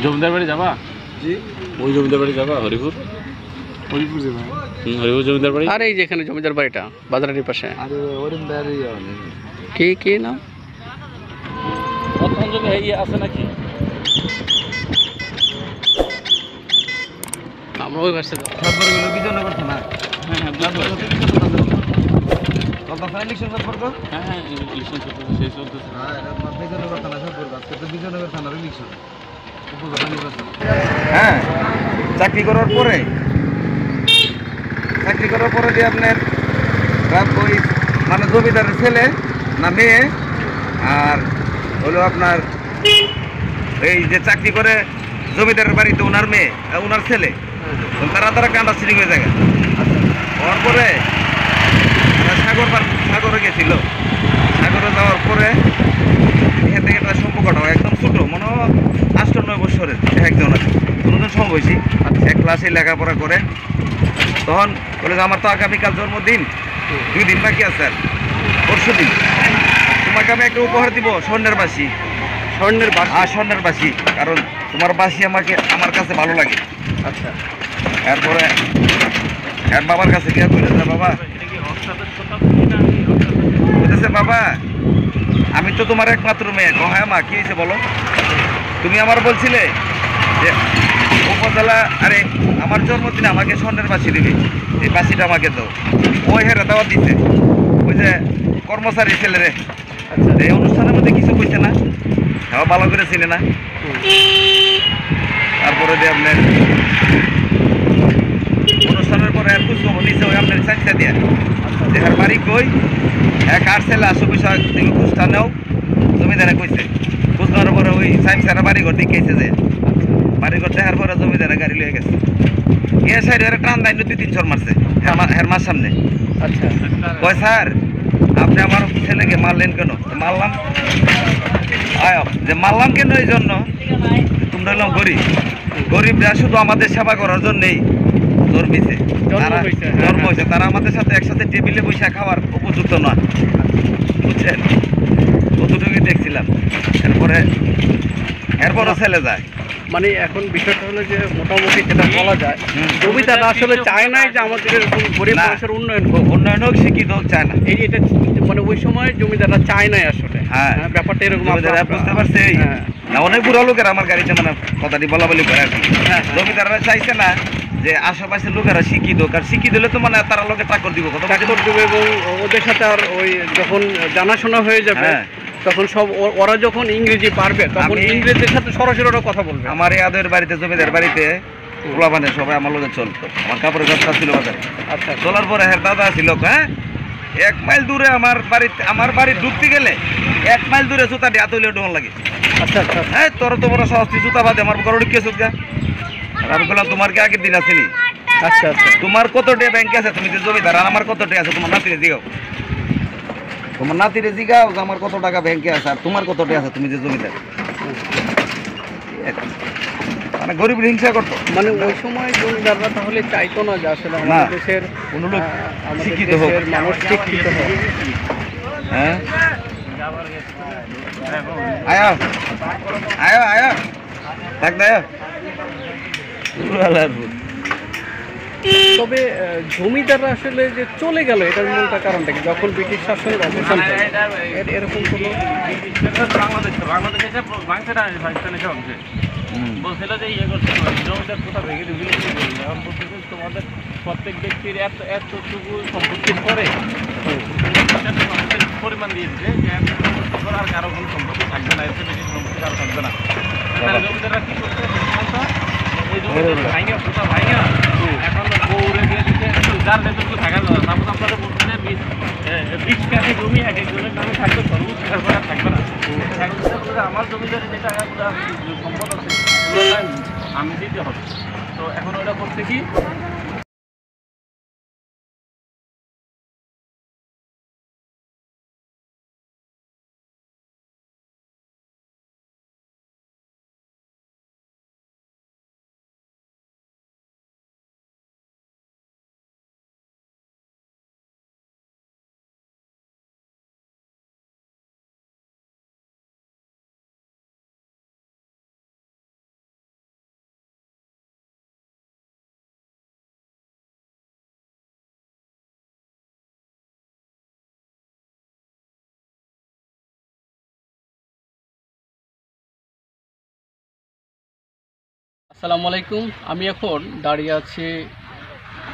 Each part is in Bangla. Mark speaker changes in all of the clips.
Speaker 1: জমিদার বাড়ি যাবা?
Speaker 2: জি,
Speaker 1: ওই জমিদার বাড়ি যাবা? হরিপুর
Speaker 2: হরিপুর যাবে।
Speaker 1: হরিপুর জমিদার বাড়ি।
Speaker 3: আর এই যেখানে জমিদার বাড়িটা বাজারের পাশে,
Speaker 2: আর ওরম বাড়ি
Speaker 3: কি না
Speaker 1: বর্তমান যুগে ইয়ে আছে নাকি?
Speaker 3: আমরা ওই পাশে যাবো।
Speaker 2: সম্পর্কগুলো বিজয়নগর থানা।
Speaker 1: হ্যাঁ হ্যাঁ বুঝতে পারছি।
Speaker 2: ইলেকশন সম্পর্ক?
Speaker 1: হ্যাঁ হ্যাঁ ইলেকশন শেষ চলতেছে।
Speaker 2: বিজয়নগর থানা সম্পর্ক। আজকে তো বিজয়নগর থানার ইলেকশন, উপজেলা নির্বাচন। হ্যাঁ, চাকরি করার পরে যে আপনার ওই মানে জমিদারের ছেলে না মেয়ে, আর হলো আপনার এই যে চাকরি করে জমিদারের বাড়িতে ওনার মেয়ে ওনার ছেলে, তারা কান্ডা সিলিং হয়ে যায়। হওয়ার পরে সাগরে গেছিল। সাগরে যাওয়ার পরে এখান থেকে একটা সম্পর্কটা একদম ছোটো, মনে হয় 8-9 বছরের একজন আছে, নতুন সমবয়সী, এক ক্লাসে লেখাপড়া করে। তখন বলে যে আমার তো আগামীকাল জন্মদিন, 2 দিন বাকি আছে, আর পরশু দিন তোমাকে আমি একটা উপহার দিব, স্বর্ণের বাসি। স্বর্ণের বাসি, কারণ তোমার বাসি আমার কাছে ভালো লাগে।
Speaker 3: আচ্ছা,
Speaker 2: এরপরে এর বাবার কাছে গিয়ে বলেছে, বাবা বলেছে বাবা আমি তো তোমার একমাত্র মেয়ে। হ্যাঁ মা, কি হয়েছে বলো? তুমি আমার বলছিলে যে উপজেলা, আরে আমার জন্মদিনে আমাকে স্বর্ণের বাসি দিবে, এই বাসিটা আমাকে দাও। ওই হেরা দাওয়াত দিছে, ওই যে কর্মচারী ছেলেরে। এই অনুষ্ঠানের মধ্যে কিছু কইছে না, হ্যাঁ ভালো করে চিনে না। তারপরে দিয়ে আপনার অনুষ্ঠানের পরে আর খোঁজ খবর নিচ্ছে ওই আপনার চাইতে দিয়ে দেখার বাড়ি কই, এক আর ছেলে আসো বিষয় তুমি খোঁজটা নেও, জমিদারে কইছে। খোঁজ নেওয়ার পরে ওই সাইন্সের বাড়িঘর দেখেছে, যে বাড়িঘর দেখার পরে জমিদারে গাড়ি লিয়ে গেছে। এ সাইডে টান দেয় 2-3 চর মারছে হের মার সামনে।
Speaker 3: আচ্ছা,
Speaker 2: কয় স্যার আপনি আমার ছেলেকে মারলেন কেন? মারলাম যে মারলাম কেন, এই জন্য তোমরা হলাম গরিবরা শুধু আমাদের সেবা করার জন্যই জন্মেছে, তারা আমাদের সাথে একসাথে টেবিলে বসে খাওয়ার উপযুক্ত নয়, বুঝছেন? কতটুকুই দেখছিলাম। এরপরও ছেলে যায়।
Speaker 3: মানে এখন বিষয়টা হলো যে মোটামুটি যেটা বলা যায়, জমিদাররা আসলে চায় নাই যে আমাদের এরকম গরিব মানুষের
Speaker 2: উন্নয়ন হোক, শিক্ষিত হোক, চায় না।
Speaker 3: এটা মানে ওই সময় জমিদাররা চায় নাই আসলে।
Speaker 2: হ্যাঁ,
Speaker 3: ব্যাপারটা এরকম
Speaker 2: বুঝতে পারছে। অনেক বুড়া লোকের আমার গাড়িতে মানে কথাটি বলা বলি করে আর কি। জমিদাররা চাইছে না যে আশেপাশের লোকেরা শিক্ষিত হোক, আর শিক্ষিত হলে তো মানে তারা লোকে টাক্কর দিব,
Speaker 3: এবং ওদের সাথে আর ওই যখন জানাশোনা হয়ে যাবে তখন সব ওরা যখন ইংরেজি পারবে তখন ইংরেজদের সাথে সরাসরি ওরা কথা বলবে।
Speaker 2: আমার ইয়াদের বাড়িতে, জমিদার বাড়িতে পোলাপানে সবাই আমার লোকে চলতো, আমার কাপড়ের ব্যবসা ছিল বাজারে।
Speaker 3: আচ্ছা,
Speaker 2: চলার পরে হ্যাঁ দাদা ছিল, হ্যাঁ 1 মাইল দূরে আমার বাড়ি ঢুকতে গেলে 1 মাইল দূরে জুতা দিয়ে হাত হইলে ডোন লাগে।
Speaker 3: আচ্ছা,
Speaker 2: হ্যাঁ তোর তো বড় সস্তি জুতা বাদে আমার ঘরে ঢুকিয়ে চুকা। আর আমি বললাম তোমার কি আগের দিন আসেনি?
Speaker 3: আচ্ছা,
Speaker 2: তোমার কত টাকা ব্যাংকে আছে? তুমি যে জমিদার, আর আমার কত টাকা আছে? তোমার নাতিরে জিগাও, তোমার নাতিরে জিগাও যে আমার কত টাকা ব্যাংকে আছে, আর তোমার কত টাকা আছে? তুমি যে জমিদার। মানে গরিব হিংসা করতো।
Speaker 3: মানে ওই সময় জমিদাররা তাহলে চাইতো না যে আসলে আমাদের দেশের
Speaker 2: কোনো লোক
Speaker 3: শিক্ষিত হোক, মানুষ শিক্ষিত হোক।
Speaker 2: হ্যাঁ, আয়া আয়া আয়া থাক না।
Speaker 3: তবে জমিদাররা আসলে যে চলে গেল এটার মূলটা কারণটা কি? যখন ব্রিটিশ শাসনের অবসান এরকম কোনো
Speaker 1: বলছিল যে ইয়ে করছে জমিদার কোথা ভেঙে দিবি, এখন বলতেছে তোমাদের প্রত্যেক ব্যক্তির এতটুকু সম্পত্তির পরে পরিমাণ দিয়ে দিচ্ছে যে আর কারো কোনো সম্পত্তি থাকবে না, এর বেশি সম্পত্তি কারো থাকবে না। জমিদাররা কি করছে? এই জমিদার ভাইঙা কোথা ভাইঙা এখন বউরে দিয়ে দিচ্ছে, যার নেতৃত্ব থাকা যায়। তারপর আপনাদের বলছে যে 20 কাঠি জমি এক একজনের নামে থাকবে, সর্বোচ্চ থাকবে না। আমার জমিদারে যেটা সম্পদ আছে আমি দিতে হবে। তো এখন ওটা করতে কি
Speaker 3: আসসালামু আলাইকুম। আমি এখন দাঁড়িয়ে আছি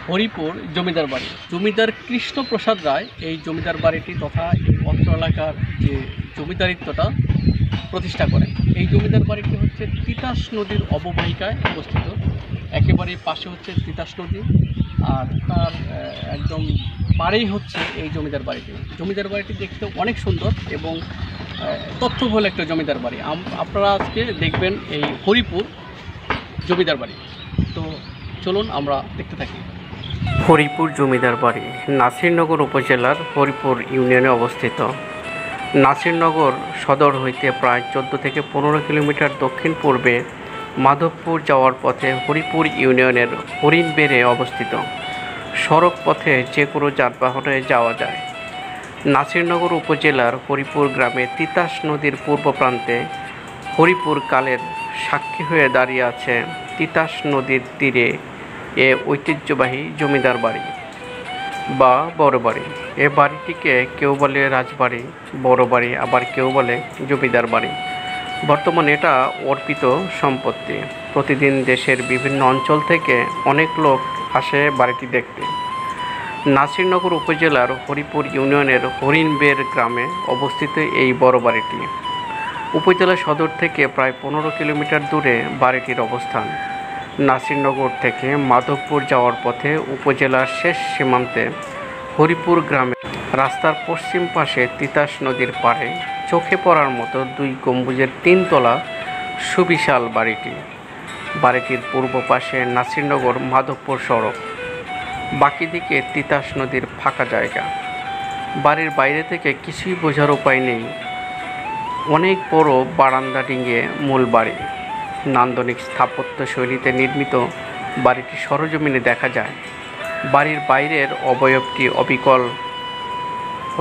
Speaker 3: হরিপুর জমিদার বাড়ি। জমিদার কৃষ্ণপ্রসাদ রায় এই জমিদার বাড়িটি তথা এই অত্র এলাকার যে জমিদারিত্বটা প্রতিষ্ঠা করেন। এই জমিদার বাড়িটি হচ্ছে তিতাস নদীর অববাহিকায় অবস্থিত। একেবারে পাশে হচ্ছে তিতাস নদী, আর তার একদম পাড়েই হচ্ছে এই জমিদার বাড়িটি। জমিদার বাড়িটি দেখতে অনেক সুন্দর এবং তথ্যবহুল একটা জমিদার বাড়ি। আপনারা আজকে দেখবেন এই হরিপুর জমিদার বাড়ি। তো চলুন আমরা দেখতে থাকি। হরিপুর জমিদার বাড়ি নাসিরনগর উপজেলার হরিপুর ইউনিয়নে অবস্থিত। নাসিরনগর সদর হইতে প্রায় 14 থেকে 15 কিলোমিটার দক্ষিণ পূর্বে মাধবপুর যাওয়ার পথে হরিপুর ইউনিয়নের হরিণবেড়ে অবস্থিত। সড়ক পথে যে কোনো যানবাহনে যাওয়া যায়। নাসিরনগর উপজেলার হরিপুর গ্রামে তিতাস নদীর পূর্ব প্রান্তে হরিপুর কালের সাক্ষী হয়ে দাঁড়িয়ে আছে তিতাস নদীর তীরে এ ঐতিহ্যবাহী জমিদার বাড়ি বা বড় বাড়ি। এ বাড়িটিকে কেউ বলে রাজবাড়ি, বড় বাড়ি, আবার কেউ বলে জমিদার বাড়ি। বর্তমানে এটা অর্পিত সম্পত্তি। প্রতিদিন দেশের বিভিন্ন অঞ্চল থেকে অনেক লোক আসে বাড়িটি দেখতে। নাসিরনগর উপজেলার হরিপুর ইউনিয়নের হরিণবেড় গ্রামে অবস্থিত এই বড় বাড়িটি। উপজেলা সদর থেকে প্রায় 15 কিলোমিটার দূরে বাড়িটির অবস্থান। নাসিরনগর থেকে মাধবপুর যাওয়ার পথে উপজেলার শেষ সীমান্তে হরিপুর গ্রামে রাস্তার পশ্চিম পাশে তিতাস নদীর পাড়ে চোখে পড়ার মতো 2 গম্বুজের 3 তলা সুবিশাল বাড়িটি। বাড়িটির পূর্ব পাশে নাসিরনগর মাধবপুর সড়ক, বাকি দিকে তিতাস নদীর ফাঁকা জায়গা। বাড়ির বাইরে থেকে কিছুই বোঝার উপায় নেই। অনেক বড় বারান্দা ডিঙিয়ে মূল বাড়ি। নান্দনিক স্থাপত্য শৈলীতে নির্মিত বাড়িটি সরজমিনে দেখা যায়। বাড়ির বাইরের অবয়বটি অবিকল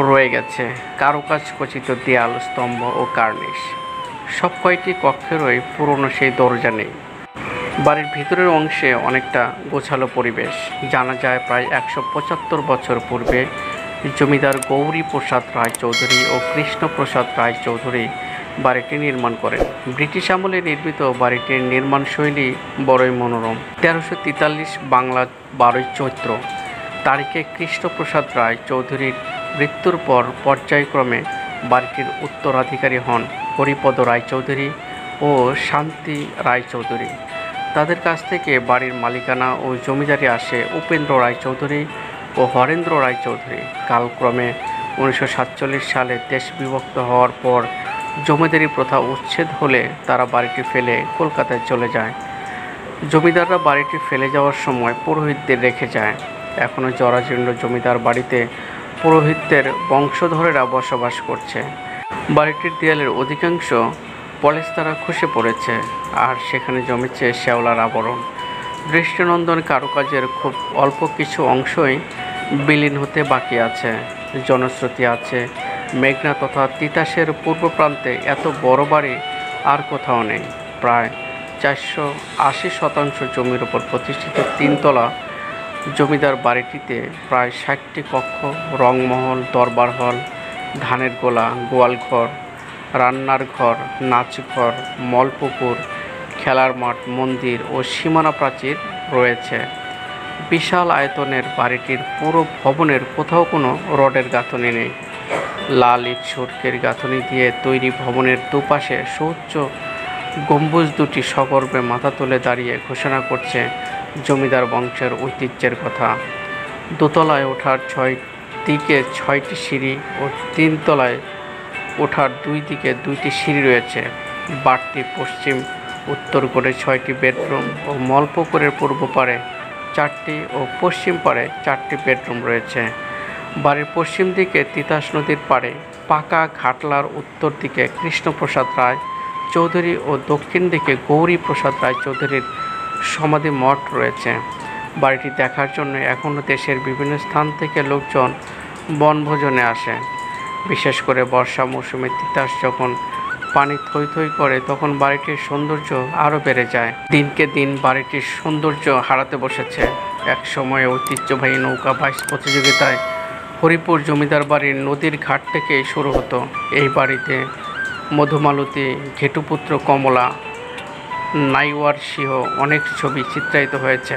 Speaker 3: রয়ে গেছে, কারুকাজ খচিত দেয়াল, স্তম্ভ ও কার্নিশ। সব কয়টি কক্ষেরই পুরনো সেই দরজা নেই। বাড়ির ভিতরের অংশে অনেকটা গোছালো পরিবেশ। জানা যায় প্রায় 175 বছর পূর্বে জমিদার গৌরী প্রসাদ রায় চৌধুরী ও কৃষ্ণপ্রসাদ রায় চৌধুরী বাড়িটি নির্মাণ করেন। ব্রিটিশ আমলে নির্মিত বাড়িটির নির্মাণশৈলী বড়ই মনোরম। 1343 বাংলা 12 চৈত্র তারিখে কৃষ্ণপ্রসাদ রায় চৌধুরীর মৃত্যুর পর পর্যায়ক্রমে বাড়িটির উত্তরাধিকারী হন হরিপদ রায়চৌধুরী ও শান্তি রায়চৌধুরী। তাদের কাছ থেকে বাড়ির মালিকানা ও জমিদারি আসে উপেন্দ্র রায়চৌধুরী ও হরেন্দ্র রায়চৌধুরী। কালক্রমে 1947 সালে দেশ বিভক্ত হওয়ার পর জমিদারি প্রথা উচ্ছেদ হলে তারা বাড়িটি ফেলে কলকাতায় চলে যায়। জমিদাররা বাড়িটি ফেলে যাওয়ার সময় পুরোহিতদের রেখে যায়। এখনও জরাজীর্ণ জমিদার বাড়িতে পুরোহিতদের বংশধরেরা বসবাস করছে। বাড়িটির দেয়ালের অধিকাংশ পলেস্তারা খসে পড়েছে, আর সেখানে জমেছে শ্যাওলার আবরণ। দৃষ্টিনন্দন কারুকাজের খুব অল্প কিছু অংশই বিলীন হতে বাকি আছে। জনশ্রুতি আছে মেঘনা তথা তিতাসের পূর্ব প্রান্তে এত বড় বাড়ি আর কোথাও নেই। প্রায় 480% জমির উপর প্রতিষ্ঠিত 3 তলা জমিদার বাড়িটিতে প্রায় 60টি কক্ষ, রংমহল, দরবার হল, ধানের গোলা, গোয়ালঘর, রান্নার ঘর, নাচঘর, মলপুকুর, খেলার মাঠ, মন্দির ও সীমানা প্রাচীর রয়েছে। বিশাল আয়তনের বাড়িটির পুরো ভবনের কোথাও কোনো রডের গাঁথনি নেই। লাল ইট সুরকের গাঁথনি দিয়ে তৈরি ভবনের দুপাশে সুউচ্চ গম্বুজ দুটি সগর্বে মাথা তুলে দাঁড়িয়ে ঘোষণা করছে জমিদার বংশের ঐতিহ্যের কথা। দোতলায় ওঠার 6 দিকে 6টি সিঁড়ি ও 3 তলায় ওঠার 2 দিকে 2টি সিঁড়ি রয়েছে। বাড়তি পশ্চিম উত্তর করে 6টি বেডরুম ও মলপুকুরের পূর্ব পারে 4টি ও পশ্চিম পারে 4টি বেডরুম রয়েছে। বাড়ির পশ্চিম দিকে তিতাস নদীর পাড়ে পাকা ঘাটলার উত্তর দিকে কৃষ্ণপ্রসাদ রায় চৌধুরী ও দক্ষিণ দিকে গৌরী প্রসাদ রায় চৌধুরীর সমাধি মঠ রয়েছে। বাড়িটি দেখার জন্য এখনও দেশের বিভিন্ন স্থান থেকে লোকজন বনভোজনে আসে। বিশেষ করে বর্ষা মৌসুমে তিতাস যখন পানি থই থই করে তখন বাড়িটির সৌন্দর্য আরও বেড়ে যায়। দিনকে দিন বাড়িটির সৌন্দর্য হারাতে বসেছে। এক সময়ে ঐতিহ্যবাহী নৌকা বাইচ প্রতিযোগিতায় হরিপুর জমিদার বাড়ির নদীর ঘাট থেকেই শুরু হতো। এই বাড়িতে মধুমালতী, ঘেটুপুত্র কমলা, নাইওয়ার সহ অনেক ছবি চিত্রায়িত হয়েছে।